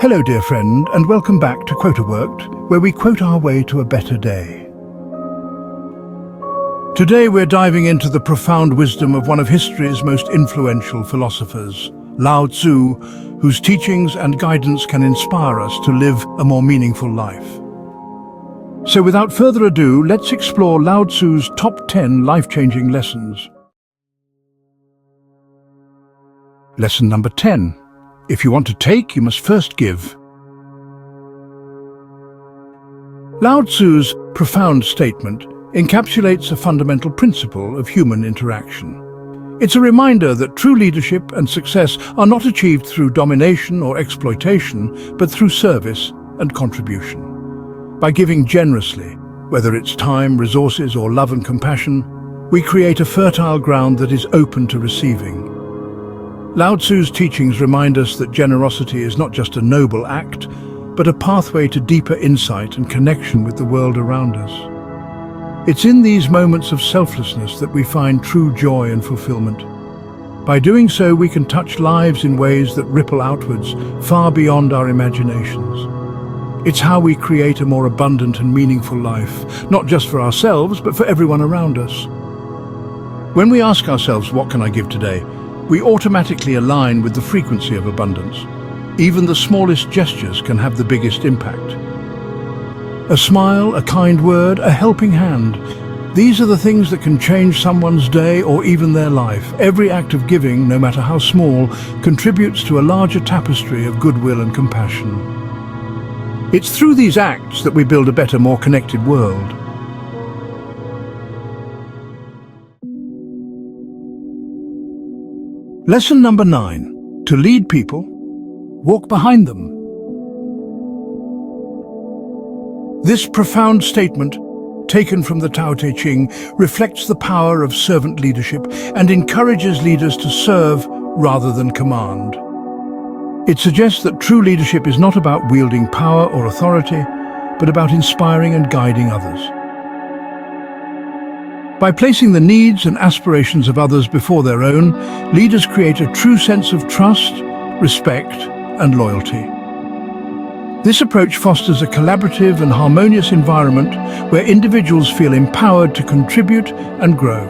Hello dear friend, and welcome back to QuoterWorld, where we quote our way to a better day. Today we're diving into the profound wisdom of one of history's most influential philosophers, Lao Tzu, whose teachings and guidance can inspire us to live a more meaningful life. So without further ado, let's explore Lao Tzu's top 10 life-changing lessons. Lesson number 10. If you want to take, you must first give. Lao Tzu's profound statement encapsulates a fundamental principle of human interaction. It's a reminder that true leadership and success are not achieved through domination or exploitation, but through service and contribution. By giving generously, whether it's time, resources, or love and compassion, we create a fertile ground that is open to receiving. Lao Tzu's teachings remind us that generosity is not just a noble act, but a pathway to deeper insight and connection with the world around us. It's in these moments of selflessness that we find true joy and fulfillment. By doing so, we can touch lives in ways that ripple outwards, far beyond our imaginations. It's how we create a more abundant and meaningful life, not just for ourselves, but for everyone around us. When we ask ourselves, what can I give today? We automatically align with the frequency of abundance. Even the smallest gestures can have the biggest impact. A smile, a kind word, a helping hand. These are the things that can change someone's day or even their life. Every act of giving, no matter how small, contributes to a larger tapestry of goodwill and compassion. It's through these acts that we build a better, more connected world. Lesson number 9. To lead people, walk behind them. This profound statement, taken from the Tao Te Ching, reflects the power of servant leadership and encourages leaders to serve rather than command. It suggests that true leadership is not about wielding power or authority, but about inspiring and guiding others. By placing the needs and aspirations of others before their own, leaders create a true sense of trust, respect, and loyalty. This approach fosters a collaborative and harmonious environment where individuals feel empowered to contribute and grow.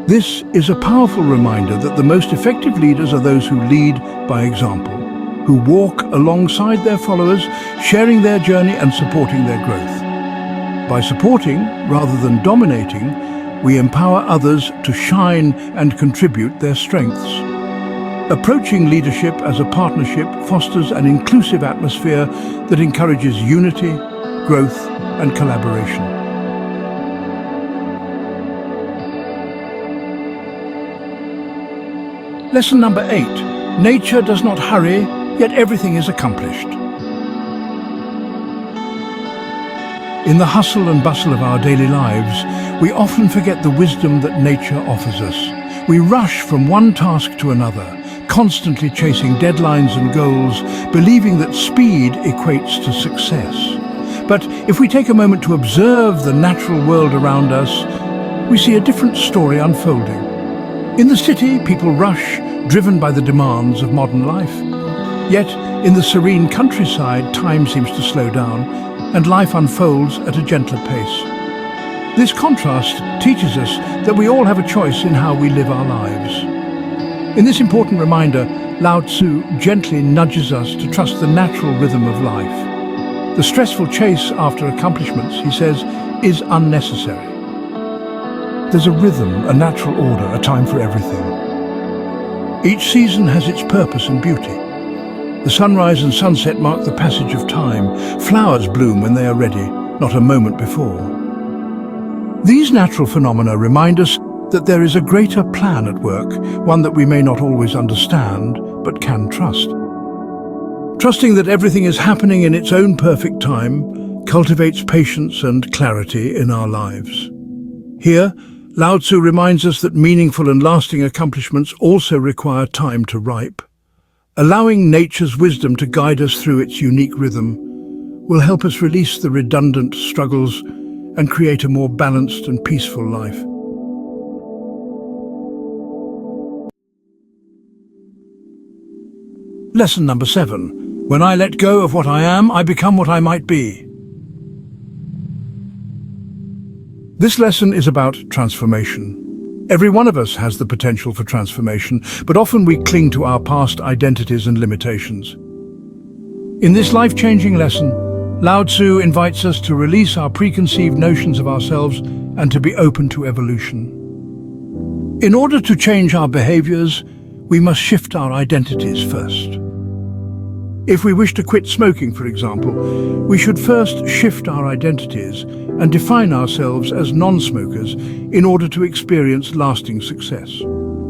This is a powerful reminder that the most effective leaders are those who lead by example, who walk alongside their followers, sharing their journey and supporting their growth. By supporting, rather than dominating, we empower others to shine and contribute their strengths. Approaching leadership as a partnership fosters an inclusive atmosphere that encourages unity, growth, and collaboration. Lesson number 8. Nature does not hurry, yet everything is accomplished. In the hustle and bustle of our daily lives, we often forget the wisdom that nature offers us. We rush from one task to another, constantly chasing deadlines and goals, believing that speed equates to success. But if we take a moment to observe the natural world around us, we see a different story unfolding. In the city, people rush, driven by the demands of modern life. Yet, in the serene countryside, time seems to slow down, and life unfolds at a gentler pace. This contrast teaches us that we all have a choice in how we live our lives. In this important reminder, Lao Tzu gently nudges us to trust the natural rhythm of life. The stressful chase after accomplishments, he says, is unnecessary. There's a rhythm, a natural order, a time for everything. Each season has its purpose and beauty. The sunrise and sunset mark the passage of time. Flowers bloom when they are ready, not a moment before. These natural phenomena remind us that there is a greater plan at work, one that we may not always understand, but can trust. Trusting that everything is happening in its own perfect time cultivates patience and clarity in our lives. Here, Lao Tzu reminds us that meaningful and lasting accomplishments also require time to ripe. Allowing nature's wisdom to guide us through its unique rhythm will help us release the redundant struggles and create a more balanced and peaceful life. Lesson number 7. When I let go of what I am, I become what I might be. This lesson is about transformation. Every one of us has the potential for transformation, but often we cling to our past identities and limitations. In this life-changing lesson, Lao Tzu invites us to release our preconceived notions of ourselves and to be open to evolution. In order to change our behaviors, we must shift our identities first. If we wish to quit smoking, for example, we should first shift our identities and define ourselves as non-smokers in order to experience lasting success.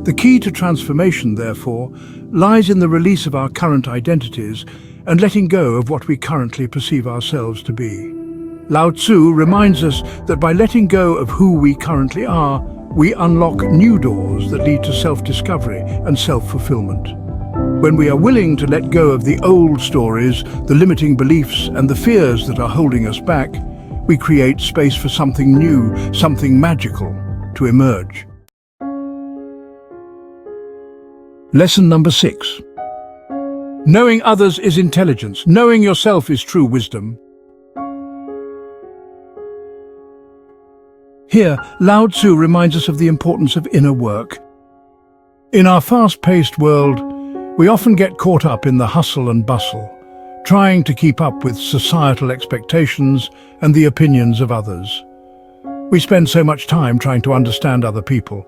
The key to transformation, therefore, lies in the release of our current identities and letting go of what we currently perceive ourselves to be. Lao Tzu reminds us that by letting go of who we currently are, we unlock new doors that lead to self-discovery and self-fulfillment. When we are willing to let go of the old stories, the limiting beliefs and the fears that are holding us back, we create space for something new, something magical to emerge. Lesson number 6. Knowing others is intelligence. Knowing yourself is true wisdom. Here, Lao Tzu reminds us of the importance of inner work. In our fast-paced world, we often get caught up in the hustle and bustle, trying to keep up with societal expectations and the opinions of others. We spend so much time trying to understand other people,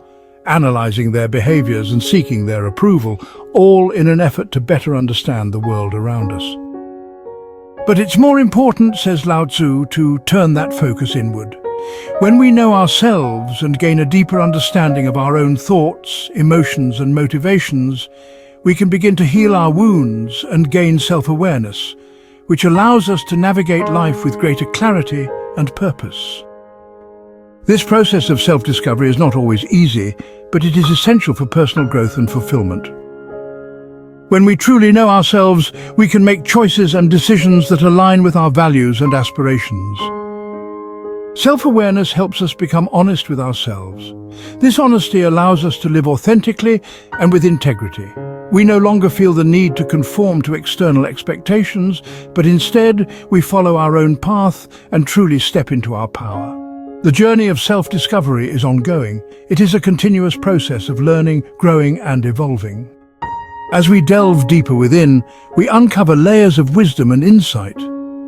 analyzing their behaviors and seeking their approval, all in an effort to better understand the world around us. But it's more important, says Lao Tzu, to turn that focus inward. When we know ourselves and gain a deeper understanding of our own thoughts, emotions and motivations, we can begin to heal our wounds and gain self-awareness, which allows us to navigate life with greater clarity and purpose. This process of self-discovery is not always easy, but it is essential for personal growth and fulfillment. When we truly know ourselves, we can make choices and decisions that align with our values and aspirations. Self-awareness helps us become honest with ourselves. This honesty allows us to live authentically and with integrity. We no longer feel the need to conform to external expectations, but instead we follow our own path and truly step into our power. The journey of self-discovery is ongoing. It is a continuous process of learning, growing and evolving. As we delve deeper within, we uncover layers of wisdom and insight.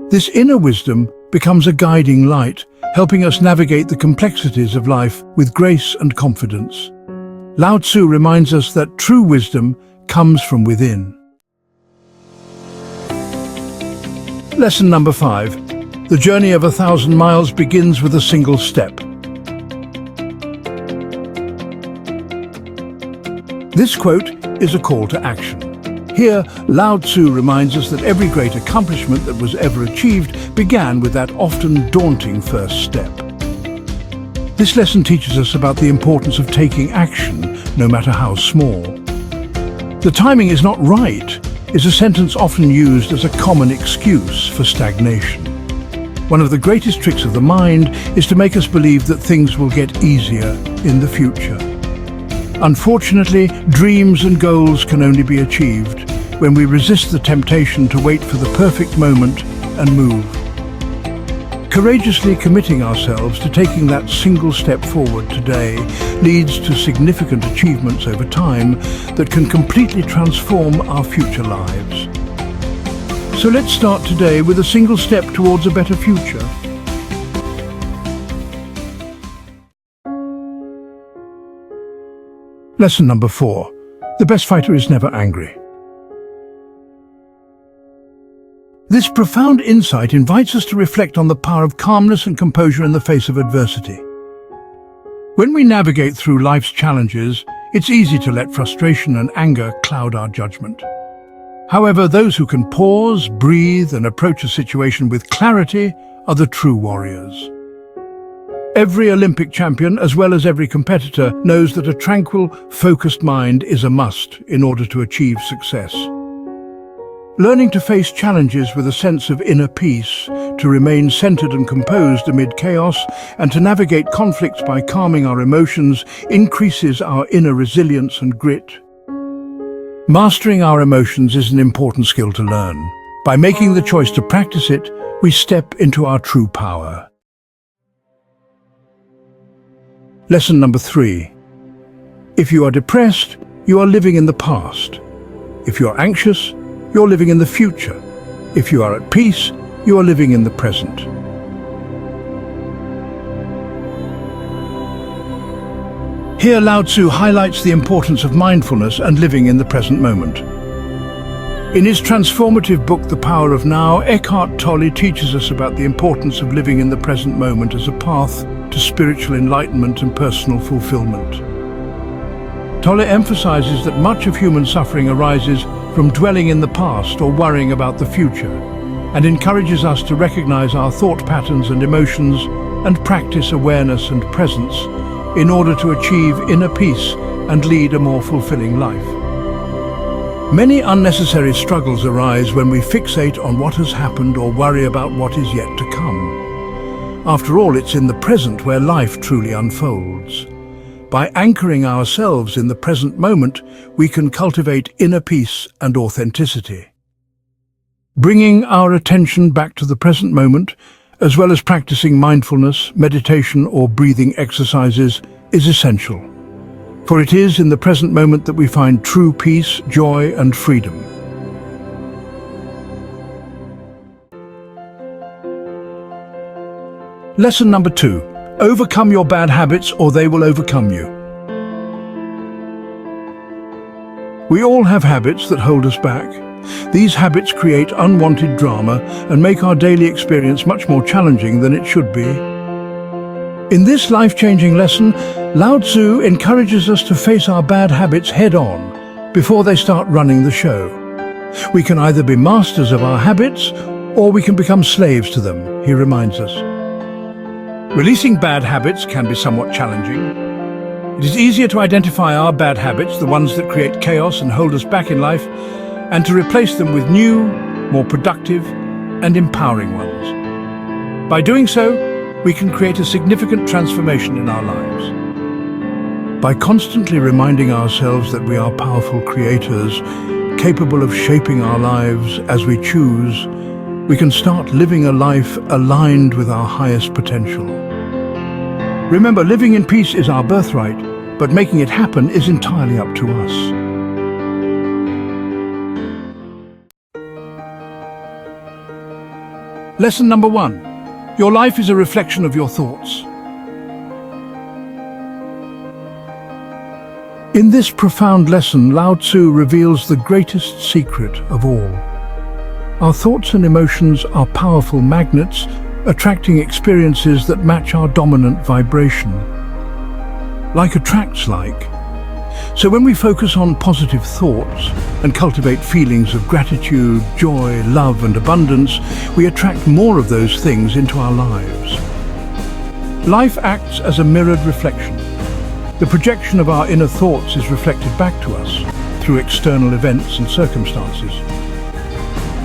This inner wisdom becomes a guiding light, helping us navigate the complexities of life with grace and confidence. Lao Tzu reminds us that true wisdom comes from within. Lesson number 5. The journey of 1,000 miles begins with a single step. This quote is a call to action. Here, Lao Tzu reminds us that every great accomplishment that was ever achieved began with that often daunting first step. This lesson teaches us about the importance of taking action, no matter how small. The timing is not right is a sentence often used as a common excuse for stagnation. One of the greatest tricks of the mind is to make us believe that things will get easier in the future. Unfortunately, dreams and goals can only be achieved when we resist the temptation to wait for the perfect moment and move. Courageously committing ourselves to taking that single step forward today leads to significant achievements over time that can completely transform our future lives. So let's start today with a single step towards a better future. Lesson number 4. The best fighter is never angry. This profound insight invites us to reflect on the power of calmness and composure in the face of adversity. When we navigate through life's challenges, it's easy to let frustration and anger cloud our judgment. However, those who can pause, breathe, and approach a situation with clarity are the true warriors. Every Olympic champion, as well as every competitor, knows that a tranquil, focused mind is a must in order to achieve success. Learning to face challenges with a sense of inner peace, to remain centered and composed amid chaos, and to navigate conflicts by calming our emotions increases our inner resilience and grit. Mastering our emotions is an important skill to learn. By making the choice to practice it, we step into our true power. Lesson number 3. If you are depressed, you are living in the past. If you are anxious, you're living in the future. If you are at peace, you are living in the present. Here Lao Tzu highlights the importance of mindfulness and living in the present moment. In his transformative book, The Power of Now, Eckhart Tolle teaches us about the importance of living in the present moment as a path to spiritual enlightenment and personal fulfillment. Tolle emphasizes that much of human suffering arises from dwelling in the past or worrying about the future, and encourages us to recognize our thought patterns and emotions and practice awareness and presence in order to achieve inner peace and lead a more fulfilling life. Many unnecessary struggles arise when we fixate on what has happened or worry about what is yet to come. After all, it's in the present where life truly unfolds. By anchoring ourselves in the present moment, we can cultivate inner peace and authenticity. Bringing our attention back to the present moment, as well as practicing mindfulness, meditation, or breathing exercises, is essential. For it is in the present moment that we find true peace, joy, and freedom. Lesson number 2. Overcome your bad habits or they will overcome you. We all have habits that hold us back. These habits create unwanted drama and make our daily experience much more challenging than it should be. In this life-changing lesson, Lao Tzu encourages us to face our bad habits head-on before they start running the show. We can either be masters of our habits or we can become slaves to them, he reminds us. Releasing bad habits can be somewhat challenging. It is easier to identify our bad habits, the ones that create chaos and hold us back in life, and to replace them with new, more productive and empowering ones. By doing so, we can create a significant transformation in our lives. By constantly reminding ourselves that we are powerful creators, capable of shaping our lives as we choose, we can start living a life aligned with our highest potential. Remember, living in peace is our birthright, but making it happen is entirely up to us. Lesson number 1. Your life is a reflection of your thoughts. In this profound lesson, Lao Tzu reveals the greatest secret of all. Our thoughts and emotions are powerful magnets, attracting experiences that match our dominant vibration. Like attracts like. So when we focus on positive thoughts and cultivate feelings of gratitude, joy, love and abundance, we attract more of those things into our lives. Life acts as a mirrored reflection. The projection of our inner thoughts is reflected back to us through external events and circumstances.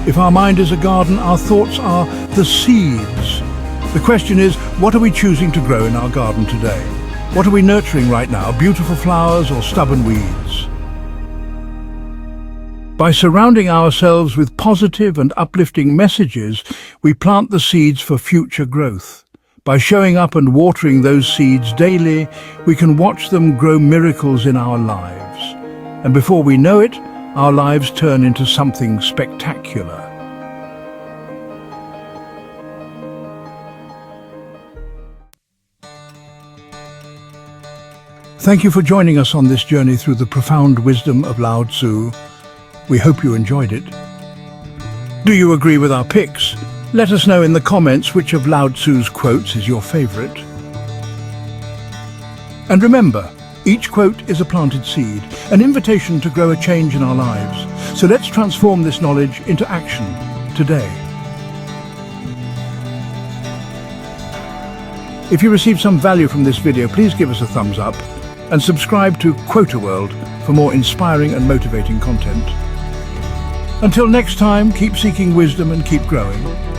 If our mind is a garden, our thoughts are the seeds. The question is, what are we choosing to grow in our garden today? What are we nurturing right now, beautiful flowers or stubborn weeds? By surrounding ourselves with positive and uplifting messages, we plant the seeds for future growth. By showing up and watering those seeds daily, we can watch them grow miracles in our lives. And before we know it, our lives turn into something spectacular. Thank you for joining us on this journey through the profound wisdom of Lao Tzu. We hope you enjoyed it. Do you agree with our picks? Let us know in the comments which of Lao Tzu's quotes is your favorite. And remember, each quote is a planted seed, an invitation to grow a change in our lives. So let's transform this knowledge into action today. If you received some value from this video, please give us a thumbs up and subscribe to QuoterWorld for more inspiring and motivating content. Until next time, keep seeking wisdom and keep growing.